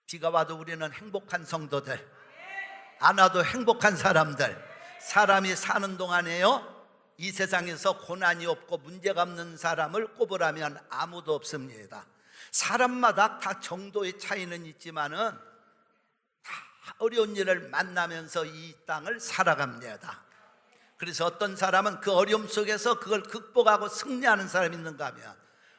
비가 와도 우리는 행복한 성도들, 안 와도 행복한 사람들. 사람이 사는 동안에요, 이 세상에서 고난이 없고 문제가 없는 사람을 꼽으라면 아무도 없습니다. 사람마다 다 정도의 차이는 있지만은 다 어려운 일을 만나면서 이 땅을 살아갑니다. 그래서 어떤 사람은 그 어려움 속에서 그걸 극복하고 승리하는 사람이 있는가 하면,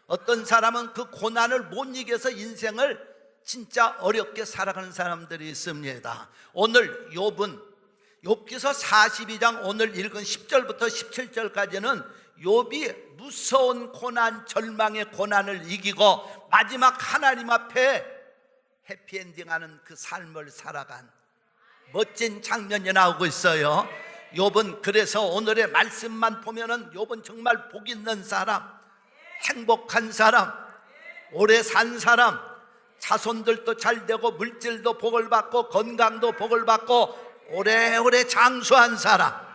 어떤 사람은 그 고난을 못 이겨서 인생을 진짜 어렵게 살아가는 사람들이 있습니다. 오늘 욥기서 42장 오늘 읽은 10절부터 17절까지는 욥이 무서운 고난, 절망의 고난을 이기고 마지막 하나님 앞에 해피엔딩하는 그 삶을 살아간 멋진 장면이 나오고 있어요. 욥은 그래서 오늘의 말씀만 보면은 욥은 정말 복 있는 사람, 행복한 사람, 오래 산 사람, 자손들도 잘 되고 물질도 복을 받고 건강도 복을 받고 오래오래 장수한 사람.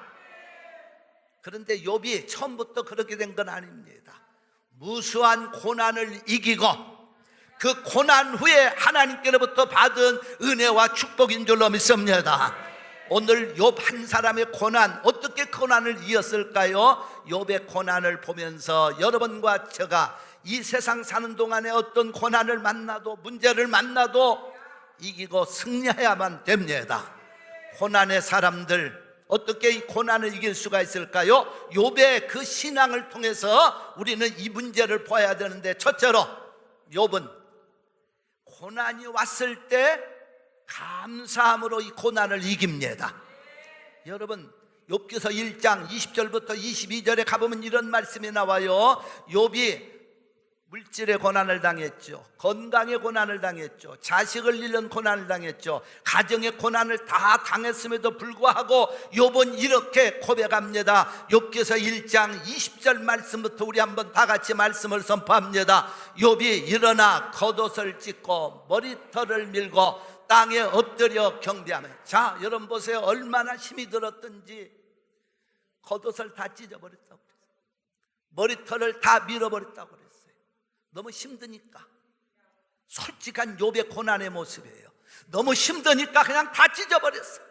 그런데 욥이 처음부터 그렇게 된 건 아닙니다. 무수한 고난을 이기고 그 고난 후에 하나님께로부터 받은 은혜와 축복인 줄로 믿습니다. 오늘 욥 한 사람의 고난, 어떻게 고난을 이었을까요? 욥의 고난을 보면서 여러분과 제가 이 세상 사는 동안에 어떤 고난을 만나도, 문제를 만나도 이기고 승리해야만 됩니다. 고난의 사람들, 어떻게 이 고난을 이길 수가 있을까요? 욥의 그 신앙을 통해서 우리는 이 문제를 봐야 되는데, 첫째로 욥은 고난이 왔을 때 감사함으로 이 고난을 이깁니다. 여러분, 욥기서 1장 20절부터 22절에 가보면 이런 말씀이 나와요. 욥이 물질의 고난을 당했죠, 건강의 고난을 당했죠, 자식을 잃는 고난을 당했죠, 가정의 고난을 다 당했음에도 불구하고 욥은 이렇게 고백합니다. 욥기서 1장 20절 말씀부터 우리 한번 다 같이 말씀을 선포합니다. 욥이 일어나 겉옷을 찢고 머리털을 밀고 땅에 엎드려 경배하며. 자, 여러분 보세요. 얼마나 힘이 들었든지 겉옷을 다 찢어버렸다고 그랬어요. 머리털을 다 밀어버렸다고 그랬어요. 너무 힘드니까. 솔직한 욥의 고난의 모습이에요. 너무 힘드니까 그냥 다 찢어버렸어요.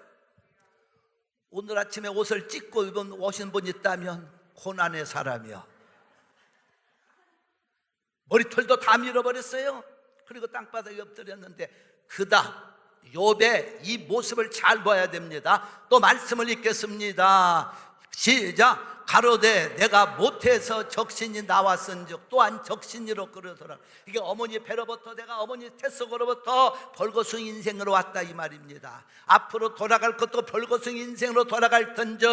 오늘 아침에 옷을 찢고 오신 분 있다면 고난의 사람이요. 머리털도 다 밀어버렸어요. 그리고 땅바닥에 엎드렸는데, 그다 욥의 이 모습을 잘 봐야 됩니다. 또 말씀을 읽겠습니다. 시작. 가로되 내가 못해서 적신이 나왔은즉 또한 적신이로 그러더라. 이게 어머니 배로부터, 내가 어머니 태속으로부터 벌거숭이 인생으로 왔다 이 말입니다. 앞으로 돌아갈 것도 벌거숭이 인생으로 돌아갈 텐즉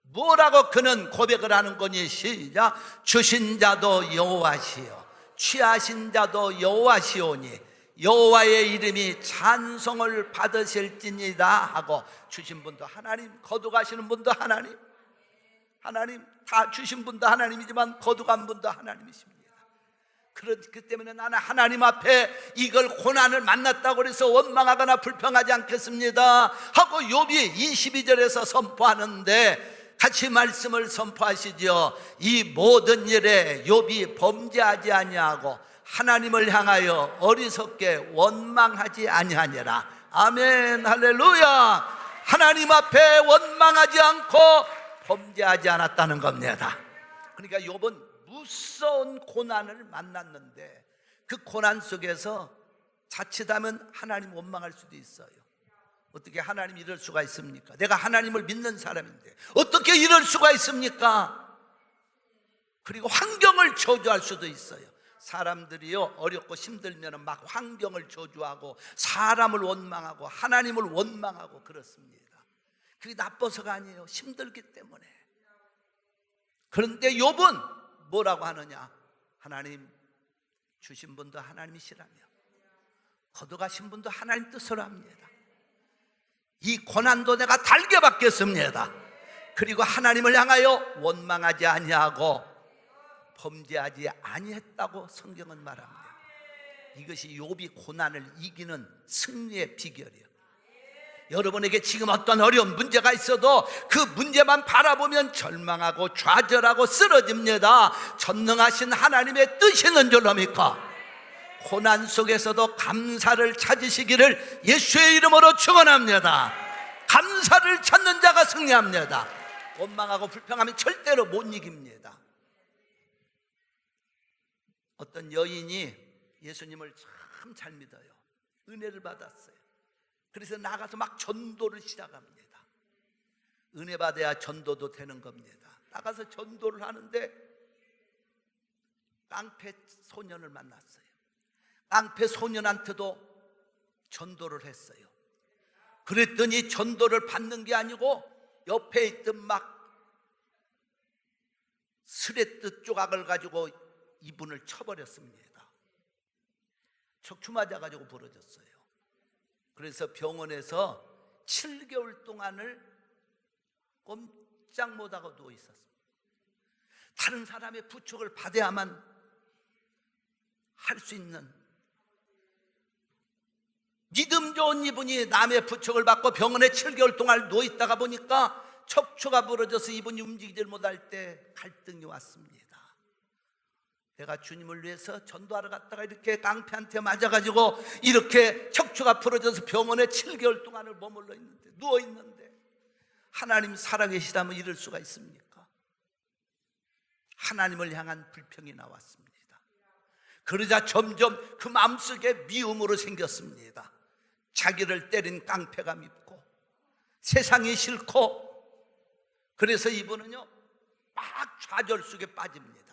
뭐라고 그는 고백을 하는 거니? 시작. 주신 자도 여호와시요 취하신 자도 여호와시오니 여호와의 이름이 찬송을 받으실지니이다 하고, 주신 분도 하나님, 거두가시는 분도 하나님, 하나님 다 주신 분도 하나님이지만 거두간 분도 하나님이십니다. 그렇기 때문에 나는 하나님 앞에 이걸 고난을 만났다고 해서 원망하거나 불평하지 않겠습니다 하고 욥이 22절에서 선포하는데, 같이 말씀을 선포하시죠. 이 모든 일에 욥이 범죄하지 아니하고 하나님을 향하여 어리석게 원망하지 아니하니라. 아멘, 할렐루야. 하나님 앞에 원망하지 않고 범죄하지 않았다는 겁니다. 그러니까 욥은 무서운 고난을 만났는데, 그 고난 속에서 자칫하면 하나님 원망할 수도 있어요. 어떻게 하나님이 이럴 수가 있습니까? 내가 하나님을 믿는 사람인데 어떻게 이럴 수가 있습니까? 그리고 환경을 저주할 수도 있어요. 사람들이요, 어렵고 힘들면 막 환경을 저주하고 사람을 원망하고 하나님을 원망하고 그렇습니다. 그게 나빠서가 아니에요. 힘들기 때문에. 그런데 욥은 뭐라고 하느냐? 하나님 주신 분도 하나님이시라며 거둬가신 분도 하나님 뜻으로 합니다. 이 고난도 내가 달게 받겠습니다. 그리고 하나님을 향하여 원망하지 아니하고 범죄하지 아니했다고 성경은 말합니다. 이것이 욥이 고난을 이기는 승리의 비결이에요. 여러분에게 지금 어떤 어려운 문제가 있어도 그 문제만 바라보면 절망하고 좌절하고 쓰러집니다. 전능하신 하나님의 뜻이 있는 줄로 믿고 고난 속에서도 감사를 찾으시기를 예수의 이름으로 축원합니다. 감사를 찾는 자가 승리합니다. 원망하고 불평하면 절대로 못 이깁니다. 어떤 여인이 예수님을 참 잘 믿어요. 은혜를 받았어요. 그래서 나가서 막 전도를 시작합니다. 은혜 받아야 전도도 되는 겁니다. 나가서 전도를 하는데 깡패 소년을 만났어요. 깡패 소년한테도 전도를 했어요. 그랬더니 전도를 받는 게 아니고 옆에 있던 막 스레트 조각을 가지고 이분을 쳐버렸습니다. 척추 맞아가지고 부러졌어요. 그래서 병원에서 7개월 동안을 꼼짝 못하고 누워 있었습니다. 다른 사람의 부축을 받아야만 할 수 있는, 믿음 좋은 이분이 남의 부축을 받고 병원에 7개월 동안 누워있다가 보니까 척추가 부러져서 이분이 움직이질 못할 때 갈등이 왔습니다. 내가 주님을 위해서 전도하러 갔다가 이렇게 깡패한테 맞아가지고 이렇게 척추가 부러져서 병원에 7개월 동안을 머물러 있는데, 누워있는데 하나님 살아계시다면 이럴 수가 있습니까? 하나님을 향한 불평이 나왔습니다. 그러자 점점 그 마음속에 미움으로 생겼습니다. 자기를 때린 깡패가 밉고 세상이 싫고, 그래서 이분은요 막 좌절 속에 빠집니다.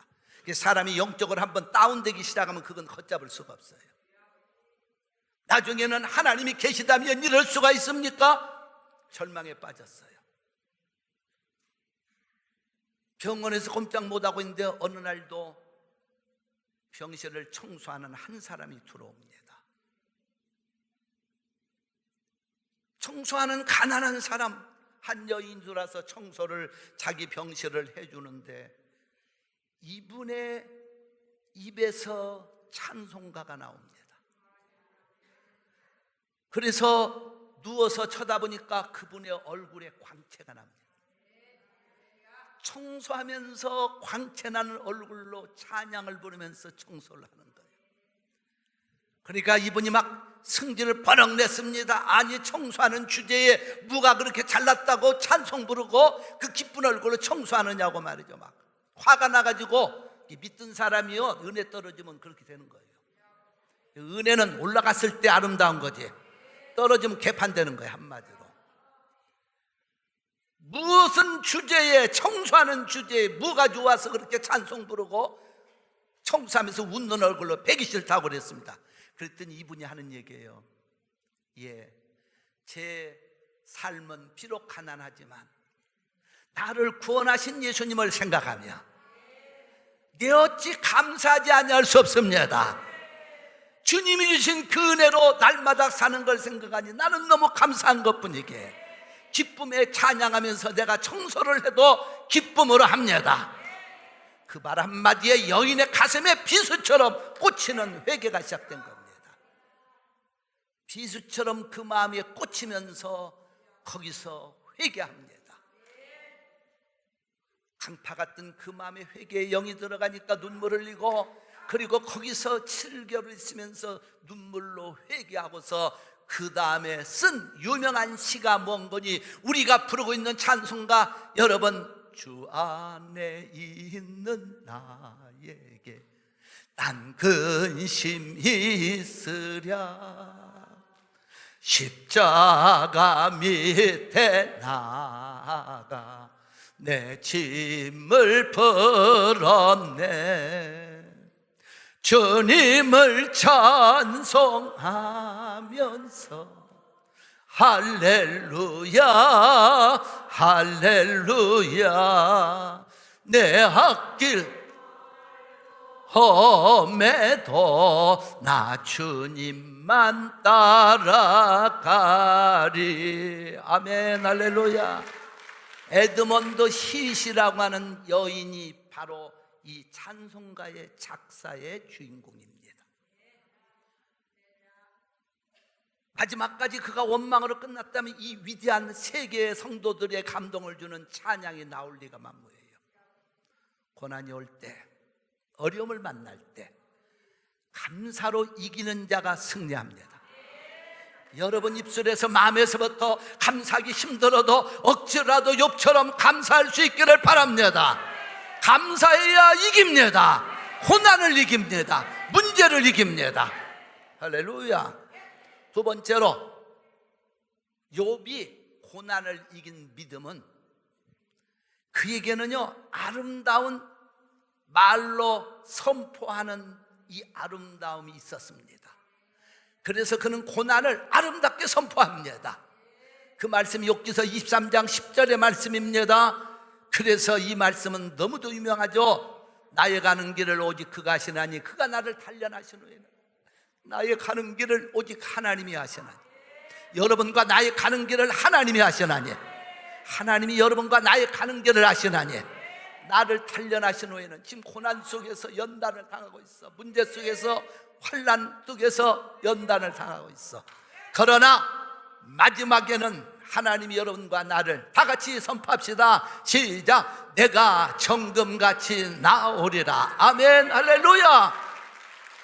사람이 영적으로 한번 다운되기 시작하면 그건 걷잡을 수가 없어요. 나중에는 하나님이 계시다면 이럴 수가 있습니까? 절망에 빠졌어요. 병원에서 꼼짝 못하고 있는데 어느 날도 병실을 청소하는 한 사람이 들어옵니다. 청소하는 가난한 사람, 한 여인 들어와서 청소를, 자기 병실을 해주는데 이분의 입에서 찬송가가 나옵니다. 그래서 누워서 쳐다보니까 그분의 얼굴에 광채가 납니다. 청소하면서 광채나는 얼굴로 찬양을 부르면서 청소를 하는 거예요. 그러니까 이분이 막 승질을 버럭 냈습니다. 아니, 청소하는 주제에 뭐가 그렇게 잘났다고 찬송 부르고 그 기쁜 얼굴로 청소하느냐고 말이죠. 막 화가 나가지고, 믿던 사람이요 은혜 떨어지면 그렇게 되는 거예요. 은혜는 올라갔을 때 아름다운 거지, 떨어지면 개판되는 거예요. 한마디로 무슨 주제에, 청소하는 주제에 뭐가 좋아서 그렇게 찬송 부르고 청소하면서 웃는 얼굴로 배기 싫다고 그랬습니다. 그랬더니 이분이 하는 얘기예요. 예, 제 삶은 비록 가난하지만 나를 구원하신 예수님을 생각하며 내 어찌 감사하지 아니할 수 없습니다. 주님이 주신 그 은혜로 날마다 사는 걸 생각하니 나는 너무 감사한 것뿐이기에 기쁨에 찬양하면서 내가 청소를 해도 기쁨으로 합니다. 그 말 한마디에 여인의 가슴에 비수처럼 꽂히는 회개가 시작된 겁니다. 비수처럼 그 마음에 꽂히면서 거기서 회개합니다. 강파 같은 그 마음에 회개의 영이 들어가니까 눈물을 흘리고, 그리고 거기서 7개월 있으면서 눈물로 회개하고서 그 다음에 쓴 유명한 시가 뭔거니, 우리가 부르고 있는 찬송가, 여러분, 주 안에 있는 나에게 난 근심 있으랴, 십자가 밑에 나가 내 짐을 풀었네. 주님을 찬송하면서 할렐루야 할렐루야, 내 앞길 험해도 나 주님만 따라가리. 아멘, 할렐루야. 에드먼드 히시라고 하는 여인이 바로 이 찬송가의 작사의 주인공입니다. 마지막까지 그가 원망으로 끝났다면 이 위대한 세계의 성도들의 감동을 주는 찬양이 나올 리가 만무해요. 고난이 올 때, 어려움을 만날 때, 감사로 이기는 자가 승리합니다. 여러분 입술에서 마음에서부터 감사하기 힘들어도 억지라도 욥처럼 감사할 수 있기를 바랍니다. 감사해야 이깁니다. 고난을 이깁니다. 문제를 이깁니다. 할렐루야. 두 번째로, 욥이 고난을 이긴 믿음은 그에게는요, 아름다운 말로 선포하는 이 아름다움이 있었습니다. 그래서 그는 고난을 아름답게 선포합니다. 그 말씀이 욥기서 23장 10절의 말씀입니다. 그래서 이 말씀은 너무도 유명하죠. 나의 가는 길을 오직 그가 하시나니 그가 나를 단련하신 후에는 나의 가는 길을 오직 하나님이 하시나니, 여러분과 나의 가는 길을 하나님이 하시나니, 하나님이 여러분과 나의 가는 길을 하시나니, 나를 단련하신 후에는 지금 고난 속에서 연단을 당하고 있어. 문제 속에서, 환난 속에서 연단을 당하고 있어. 그러나 마지막에는 하나님이 여러분과 나를 다 같이 선포합시다. 시작. 내가 정금같이 나오리라. 아멘. 할렐루야.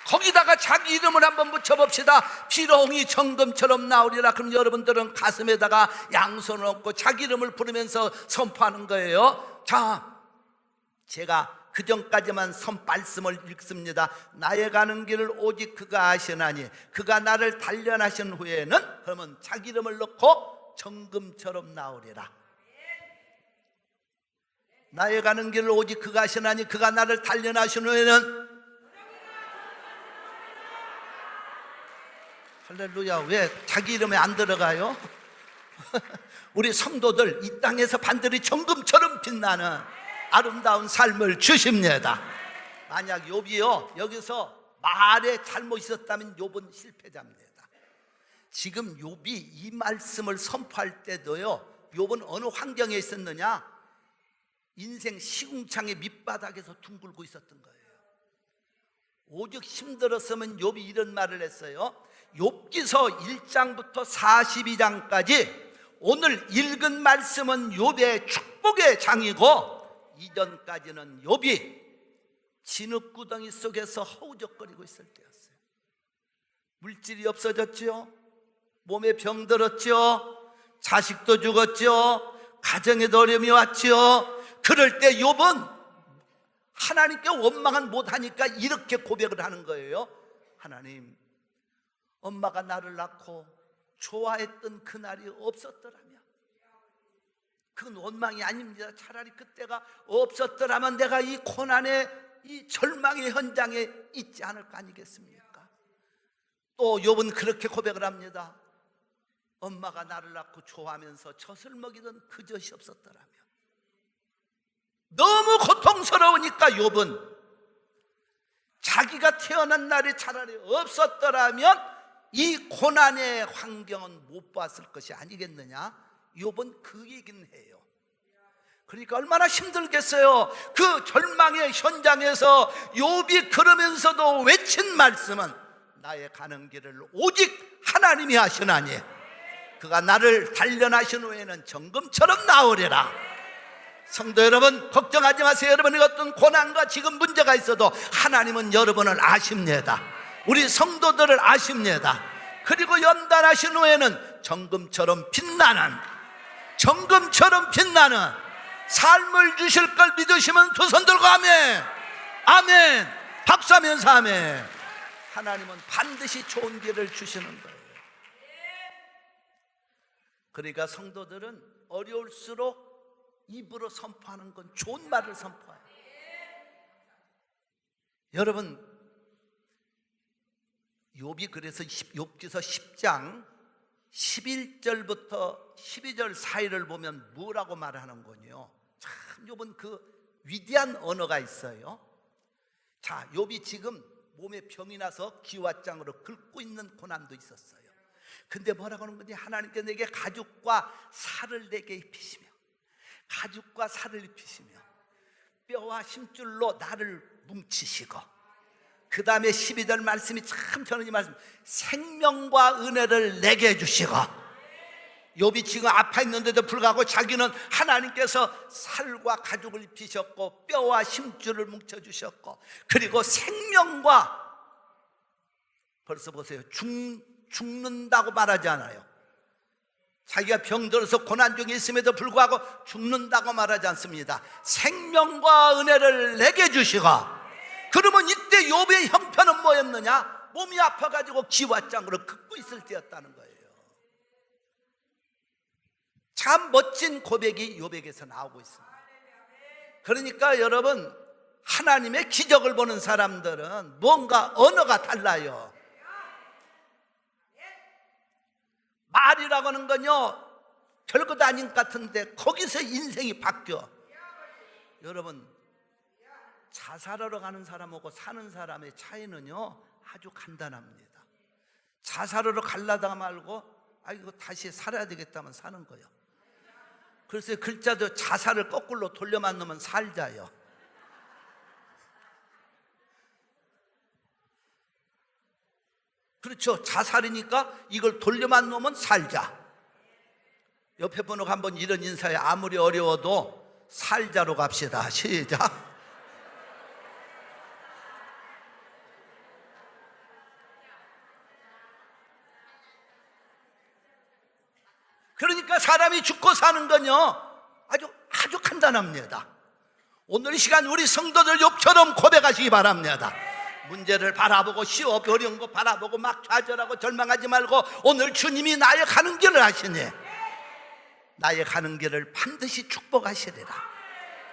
거기다가 자기 이름을 한번 붙여봅시다. 비롱이 정금처럼 나오리라. 그럼 여러분들은 가슴에다가 양손을 얹고 자기 이름을 부르면서 선포하는 거예요. 자, 제가 그 전까지만 말씀을 읽습니다. 나의 가는 길을 오직 그가 아시나니 그가 나를 단련하신 후에는, 그러면 자기 이름을 넣고 정금처럼 나오리라. 나의 가는 길을 오직 그가 아시나니 그가 나를 단련하신 후에는, 할렐루야. 왜 자기 이름에 안 들어가요? 우리 성도들 이 땅에서 반드시 정금처럼 빛나는 아름다운 삶을 주십니다. 만약 욥이요, 여기서 말에 잘못 있었다면 욥은 실패자입니다. 지금 욥이 이 말씀을 선포할 때도요, 욥은 어느 환경에 있었느냐? 인생 시궁창의 밑바닥에서 둥글고 있었던 거예요. 오죽 힘들었으면 욥이 이런 말을 했어요. 욥기서 1장부터 42장까지 오늘 읽은 말씀은 욥의 축복의 장이고, 이전까지는 욥이 진흙구덩이 속에서 허우적거리고 있을 때였어요. 물질이 없어졌죠. 몸에 병들었죠. 자식도 죽었죠. 가정에도 어려움이 왔죠. 그럴 때 욥은 하나님께 원망은 못하니까 이렇게 고백을 하는 거예요. 하나님, 엄마가 나를 낳고 좋아했던 그날이 없었더라면, 그건 원망이 아닙니다. 차라리 그때가 없었더라면 내가 이 고난의, 이 절망의 현장에 있지 않을 거 아니겠습니까? 또 욥은 그렇게 고백을 합니다. 엄마가 나를 낳고 좋아하면서 젖을 먹이던 그 젖이 없었더라면. 너무 고통스러우니까 욥은 자기가 태어난 날이 차라리 없었더라면 이 고난의 환경은 못 봤을 것이 아니겠느냐? 욥은 그 얘기는 해요. 그러니까 얼마나 힘들겠어요. 그 절망의 현장에서 욥이 그러면서도 외친 말씀은 나의 가는 길을 오직 하나님이 하시나니 그가 나를 단련하신 후에는 정금처럼 나오리라. 성도 여러분, 걱정하지 마세요. 여러분이 어떤 고난과 지금 문제가 있어도 하나님은 여러분을 아십니다. 우리 성도들을 아십니다. 그리고 연단하신 후에는 정금처럼 빛나는, 정금처럼 빛나는 삶을 주실 걸 믿으시면 두 손 들고 아멘, 아멘, 박수하면서 아멘. 하나님은 반드시 좋은 길을 주시는 거예요. 그러니까 성도들은 어려울수록 입으로 선포하는 건 좋은 말을 선포해요. 여러분, 욥이 그래서 욥기서 10장 11절부터 12절 사이를 보면 뭐라고 말하는 거냐? 참 욥은 그 위대한 언어가 있어요. 자, 욥이 지금 몸에 병이 나서 기왓장으로 긁고 있는 고난도 있었어요. 근데 뭐라고 하는 거지? 하나님께 내게 가죽과 살을 내게 입히시며, 가죽과 살을 입히시며 뼈와 심줄로 나를 뭉치시고, 그 다음에 12절 말씀이 참 저는 이 말씀, 생명과 은혜를 내게 해주시고. 욥이 지금 아파 있는데도 불구하고 자기는 하나님께서 살과 가죽을 입히셨고 뼈와 심줄을 뭉쳐주셨고, 그리고 생명과 벌써 보세요. 죽는다고 말하지 않아요. 자기가 병들어서 고난 중에 있음에도 불구하고 죽는다고 말하지 않습니다. 생명과 은혜를 내게 주시고. 그러면 이때 욥의 형편은 뭐였느냐? 몸이 아파가지고 기와장으로 긋고 있을 때였다는 거예요. 참 멋진 고백이 욥에게서 나오고 있습니다. 그러니까 여러분, 하나님의 기적을 보는 사람들은 뭔가 언어가 달라요. 말이라고 하는 건요, 별것 아닌 것 같은데 거기서 인생이 바뀌어. 여러분, 자살하러 가는 사람하고 사는 사람의 차이는요 아주 간단합니다. 자살하러 갈라다가 말고 이거 다시 살아야 되겠다면 사는 거예요. 그래서 글자도 자살을 거꾸로 돌려만 놓으면 살자요. 그렇죠. 자살이니까 이걸 돌려만 놓으면 살자. 옆에 분하고 한번 이런 인사에 아무리 어려워도 살자로 갑시다. 시작. 그러니까 사람이 죽고 사는 건요 아주 간단합니다. 오늘 이 시간 우리 성도들 욥처럼 고백하시기 바랍니다. 문제를 바라보고 시험 어려운 거 바라보고 막 좌절하고 절망하지 말고 오늘 주님이 나의 가는 길을 하시니 나의 가는 길을 반드시 축복하시리라.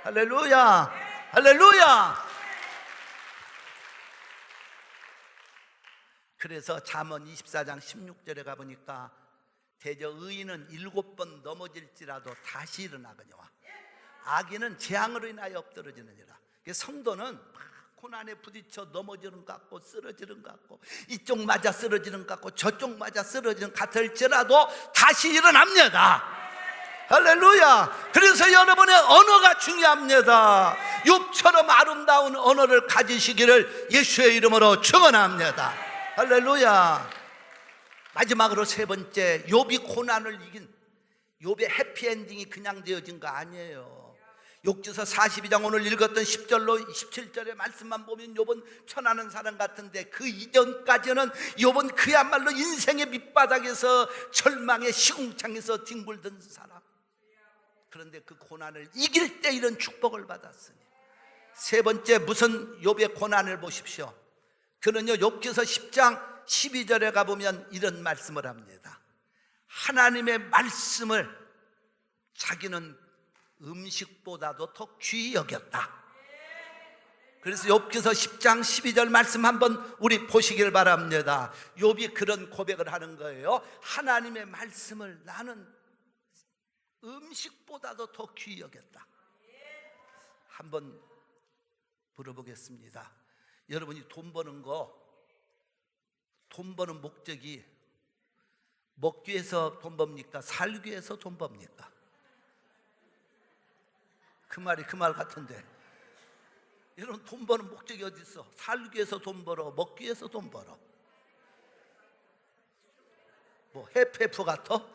할렐루야, 할렐루야. 그래서 잠언 24장 16절에 가보니까 대저 의인은 7번 넘어질지라도 다시 일어나거니와 악인은 재앙으로 인하여 엎드러지느니라. 성도는 고난에 부딪혀 넘어지는 것 같고 쓰러지는 것 같고 이쪽 맞아 쓰러지는 것 같고 저쪽 맞아 쓰러지는 것 같을지라도 다시 일어납니다. 할렐루야. 그래서 여러분의 언어가 중요합니다. 욥처럼 아름다운 언어를 가지시기를 예수의 이름으로 축원합니다. 할렐루야. 마지막으로 세 번째, 욥이 고난을 이긴 욥의 해피엔딩이 그냥 되어진 거 아니에요. 욥기서 42장 오늘 읽었던 10절로 17절의 말씀만 보면 욥은 편안한 사람 같은데 그 이전까지는 욥은 그야말로 인생의 밑바닥에서 절망의 시궁창에서 뒹굴던 사람. 그런데 그 고난을 이길 때 이런 축복을 받았으니. 세 번째, 무슨 욥의 고난을 보십시오. 그는요 욥기서 10장 12절에 가보면 이런 말씀을 합니다. 하나님의 말씀을 자기는 음식보다도 더 귀히 여겼다. 그래서 욥기서 10장 12절 말씀 한번 우리 보시길 바랍니다. 욥이 그런 고백을 하는 거예요. 하나님의 말씀을 나는 음식보다도 더 귀히 여겼다. 한번 물어보겠습니다. 여러분이 돈 버는 목적이 먹기 위해서 돈 법니까? 살기 위해서 돈 법니까? 그 말이 그 말 같은데, 여러분 돈 버는 목적이 어디 있어? 살기 위해서 돈 벌어? 먹기 위해서 돈 벌어? 뭐 해페프 같아?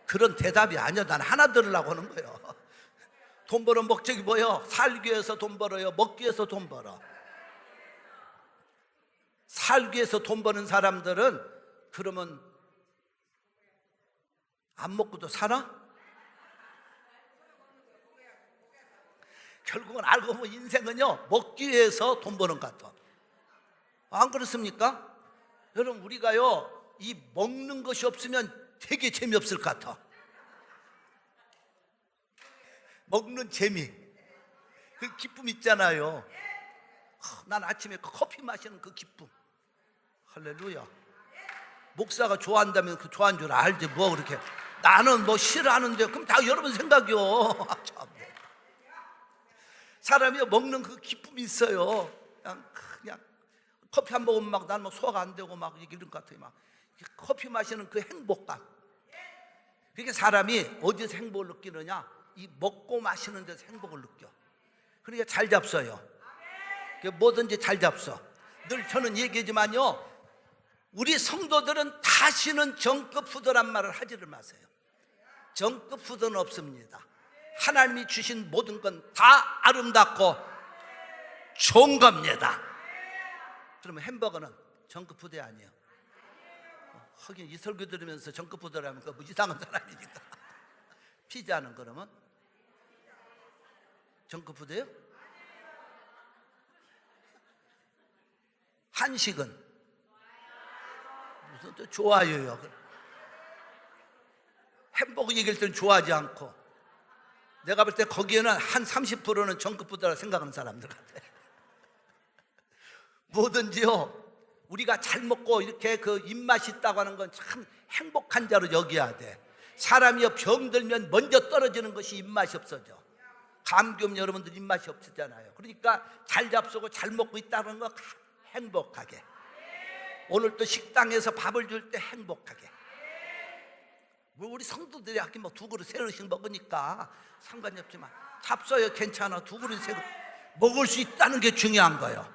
그런 대답이 아니야. 난 하나 들으려고 하는 거예요. 돈 버는 목적이 뭐예요? 살기 위해서 돈 벌어요? 먹기 위해서 돈 벌어? 살기 위해서 돈 버는 사람들은 그러면 안 먹고도 살아? 결국은 알고 보면 인생은요 먹기 위해서 돈 버는 것 같아. 안 그렇습니까? 여러분 우리가요 이 먹는 것이 없으면 되게 재미없을 것 같아. 먹는 재미, 그 기쁨 있잖아요. 난 아침에 커피 마시는 그 기쁨. 할렐루야. 목사가 좋아한다면 그 좋아하는 줄 알지 뭐 그렇게. 나는 뭐 싫어하는데 그럼 다 여러분 생각이요. 사람이 먹는 그 기쁨이 있어요. 그냥 커피 한 모금 막 나는 막 소화가 안 되고 막 이런 것 같아요. 막 커피 마시는 그 행복감. 그게 사람이 어디서 행복을 느끼느냐? 이 먹고 마시는 데서 행복을 느껴. 그러니까 잘 잡숴요. 뭐든지 잘 잡숴. 늘 저는 얘기하지만요, 우리 성도들은 다시는 정급 푸드란 말을 하지를 마세요. 정급 푸드는 없습니다. 하나님이 주신 모든 건 다 아름답고 좋은 겁니다. 그러면 햄버거는 정급 푸드 아니에요. 하긴 이 설교 들으면서 정급부들하면 그 이상한 사람이니까. 피자는 그러면 정급부대요? 한식은 무슨 또 좋아요요. 햄버거 얘기할 때는 좋아하지 않고, 내가 볼 때 거기에는 한 30%는 정급부대라 생각하는 사람들 같아. 뭐든지요, 우리가 잘 먹고 이렇게 그 입맛이 있다고 하는 건 참 행복한 자로 여겨야 돼. 사람이요, 병들면 먼저 떨어지는 것이 입맛이 없어져. 감기 오면 여러분들 입맛이 없잖아요. 그러니까 잘 잡수고 잘 먹고 있다는 거 행복하게. 오늘 또 식당에서 밥을 줄 때 행복하게. 뭐 우리 성도들이 아까 뭐 두 그릇 세 그릇씩 먹으니까 상관이 없지만 잡숴요, 괜찮아. 두 그릇 세 그릇 먹을 수 있다는 게 중요한 거예요.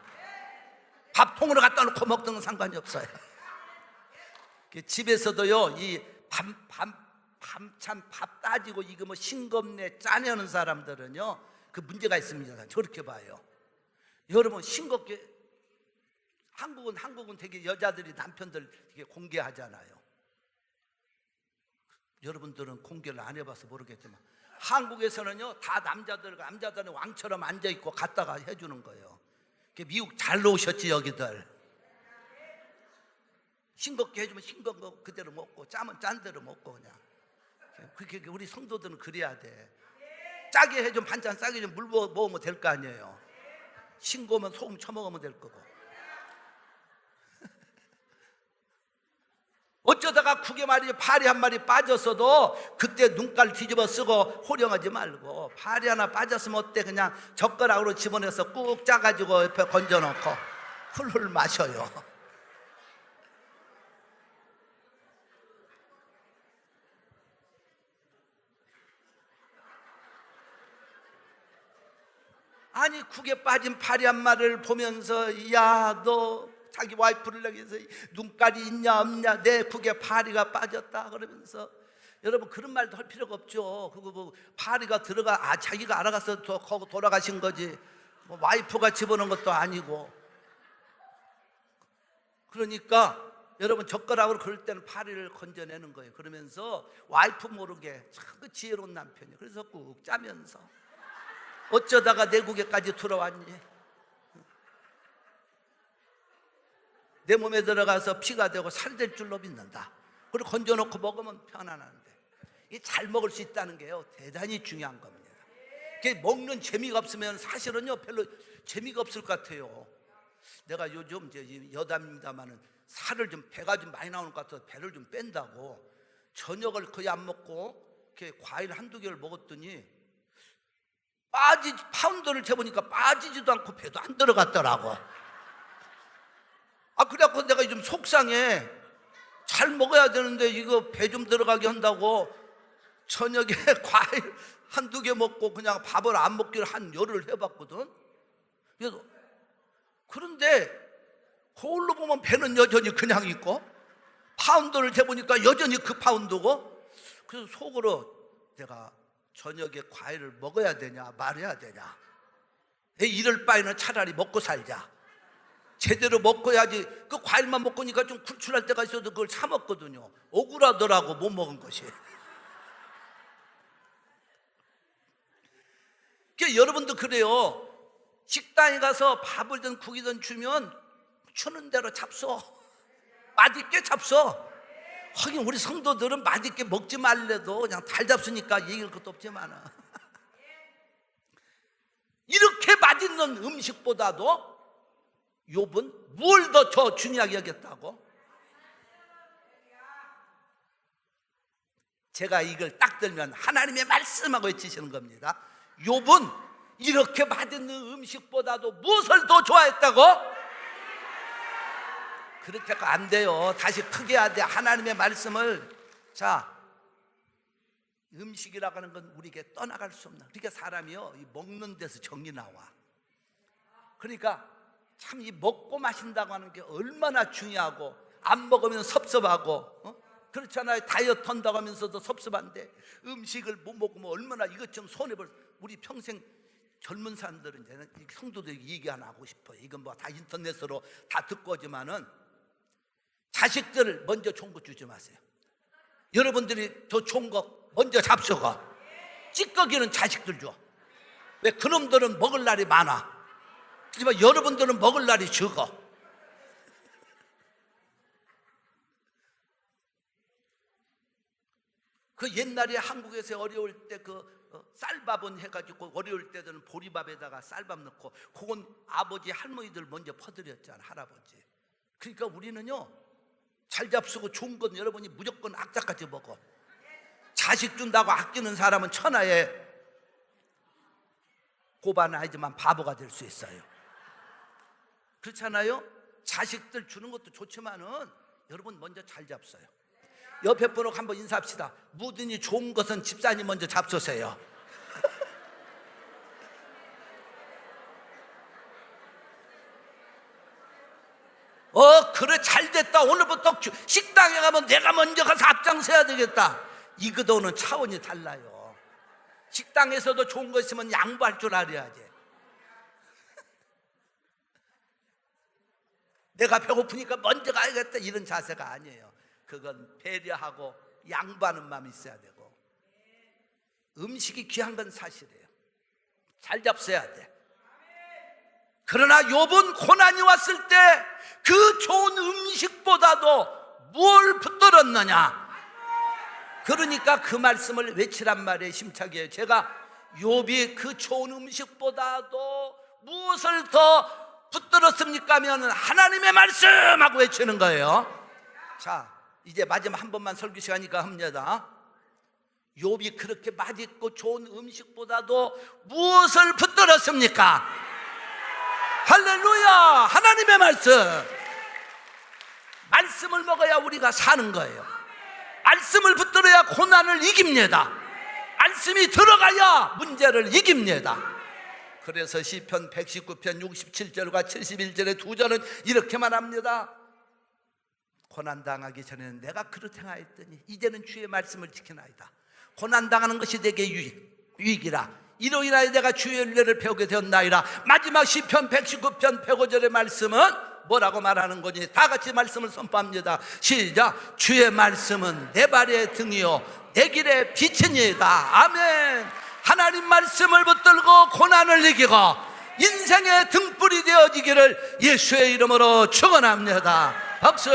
밥통으로 갖다 놓고 먹던 건 상관이 없어요. 집에서도요, 이 밤참 밥 따지고 이거 뭐 싱겁네 짜내는 사람들은요, 그 문제가 있습니다. 저렇게 봐요. 여러분, 싱겁게 한국은 되게 여자들이 남편들 되게 공개하잖아요. 여러분들은 공개를 안 해봐서 모르겠지만 한국에서는요, 다 남자들은 왕처럼 앉아있고 갖다가 해주는 거예요. 미국 잘 놓으셨지 여기들. 싱겁게 해주면 싱거운 거 그대로 먹고, 짜면 짠 대로 먹고 그냥. 그렇게 우리 성도들은 그래야 돼. 짜게 해주면 반찬 싸게 좀 물 먹으면 될 거 아니에요. 싱거우면 소금 쳐먹으면 될 거고. 어쩌다가 국에 말이죠, 파리 한 마리 빠졌어도 그때 눈깔 뒤집어 쓰고 호령하지 말고, 파리 하나 빠졌으면 어때, 그냥 젓가락으로 집어내서 꾹 짜가지고 옆에 건져놓고 훌훌 마셔요. 아니, 국에 빠진 파리 한 마리를 보면서, 야, 너 자기 와이프를 향해서 눈깔이 있냐 없냐, 내 국에 파리가 빠졌다 그러면서. 여러분, 그런 말도 할 필요가 없죠. 그거 뭐 파리가 들어가, 자기가 알아가서 거기 돌아가신 거지, 뭐 와이프가 집어넣은 것도 아니고. 그러니까 여러분, 젓가락으로 그럴 때는 파리를 건져내는 거예요. 그러면서 와이프 모르게 참 그 지혜로운 남편이에요. 그래서 꾹 짜면서, 어쩌다가 내 국에까지 들어왔니? 내 몸에 들어가서 피가 되고 살이 될 줄로 믿는다. 그리고 건져놓고 먹으면 편안한데, 이 잘 먹을 수 있다는 게요, 대단히 중요한 겁니다. 먹는 재미가 없으면 사실은요, 별로 재미가 없을 것 같아요. 내가 요즘 이제 여담입니다만은 살을 좀, 배가 좀 많이 나오는 것 같아서 배를 좀 뺀다고 저녁을 거의 안 먹고 이렇게 과일 한두 개를 먹었더니 파운드를 재보니까 빠지지도 않고 배도 안 들어갔더라고. 그래갖고 내가 요즘 속상해. 잘 먹어야 되는데 이거 배 좀 들어가게 한다고 저녁에 과일 한두 개 먹고 그냥 밥을 안 먹기를 한 열흘 해봤거든. 그래서 그런데 거울로 보면 배는 여전히 그냥 있고, 파운드를 재보니까 여전히 그 파운드고. 그래서 속으로 내가 저녁에 과일을 먹어야 되냐 말아야 되냐, 이럴 바에는 차라리 먹고 살자. 제대로 먹어야지. 그 과일만 먹으니까 좀 굴출할 때가 있어도 그걸 사 먹거든요. 억울하더라고, 못 먹은 것이. 그러니까 여러분도 그래요. 식당에 가서 밥을든 국이든 주면 주는 대로 잡숴. 맛있게 잡숴. 하긴 우리 성도들은 맛있게 먹지 말래도 그냥 달 잡수니까 얘기할 것도 없지만, 이렇게 맛있는 음식보다도 욥은 뭘 더 중요하게 여겼다고? 제가 이걸 딱 들면 하나님의 말씀하고 외치시는 겁니다. 욥은 이렇게 맛있는 음식보다도 무엇을 더 좋아했다고? 그렇게 안 돼요. 다시 크게 해야 돼. 하나님의 말씀을. 자, 음식이라고 하는 건 우리에게 떠나갈 수 없는, 그러니까 사람이요, 이 먹는 데서 정이 나와. 그러니까 참 이 먹고 마신다고 하는 게 얼마나 중요하고, 안 먹으면 섭섭하고, 그렇잖아요. 다이어트 한다고 하면서도 섭섭한데 음식을 못 먹으면 얼마나 이것저것 손해볼. 우리 평생 젊은 사람들은 이제는 성도들에게 얘기 하나 하고 싶어요. 이건 뭐 다 인터넷으로 다 듣고 오지만은, 자식들 먼저 좋은 거 주지 마세요. 여러분들이 더 좋은 거 먼저 잡수고 찌꺼기는 자식들 줘. 왜? 그놈들은 먹을 날이 많아. 하지만 여러분들은 먹을 날이 적어. 그 옛날에 한국에서 어려울 때 쌀밥은 해가지고 어려울 때는 보리밥에다가 쌀밥 넣고 그건 아버지 할머니들 먼저 퍼드렸잖아. 할아버지. 그러니까 우리는요 잘 잡수고 좋은 건 여러분이 무조건 악착같이 먹어. 자식 준다고 아끼는 사람은 천하에 고바는 아니지만 바보가 될 수 있어요. 그렇잖아요? 자식들 주는 것도 좋지만은 여러분 먼저 잘 잡숴요. 옆에 분하고 한번 인사합시다. 뭐든지 좋은 것은 집사님 먼저 잡수세요. 그래 잘됐다. 오늘부터 식당에 가면 내가 먼저 가서 앞장서야 되겠다. 이거도는 차원이 달라요. 식당에서도 좋은 거 있으면 양보할 줄 알아야지. 내가 배고프니까 먼저 가야겠다 이런 자세가 아니에요. 그건 배려하고 양보하는 마음이 있어야 되고. 음식이 귀한 건 사실이에요. 잘 잡숴야 돼. 그러나 욥은 고난이 왔을 때 그 좋은 음식보다도 뭘 붙들었느냐. 그러니까 그 말씀을 외치란 말이에요. 심차게 제가 욥이 그 좋은 음식보다도 무엇을 더 붙들었습니까 하면 하나님의 말씀하고 외치는 거예요. 자, 이제 마지막 한 번만 설교 시간이니까 합니다. 욥이 그렇게 맛있고 좋은 음식보다도 무엇을 붙들었습니까? 할렐루야! 하나님의 말씀. 말씀을 먹어야 우리가 사는 거예요. 말씀을 붙들어야 고난을 이깁니다. 말씀이 들어가야 문제를 이깁니다. 그래서 시편 119편 67절과 71절의 두 절은 이렇게 말합니다. 고난당하기 전에는 내가 그릇 행하였더니 이제는 주의 말씀을 지키나이다. 고난당하는 것이 내게 유익이라. 이로 인하여 내가 주의 윤례를 배우게 되었나이다. 마지막 시편 119편 105절의 말씀은 뭐라고 말하는 거니? 다 같이 말씀을 선포합니다. 시작. 주의 말씀은 내 발의 등이요 내 길의 빛이니이다. 아멘. 하나님 말씀을 붙들고 고난을 이기고 인생의 등불이 되어지기를 예수의 이름으로 축원합니다. 박수.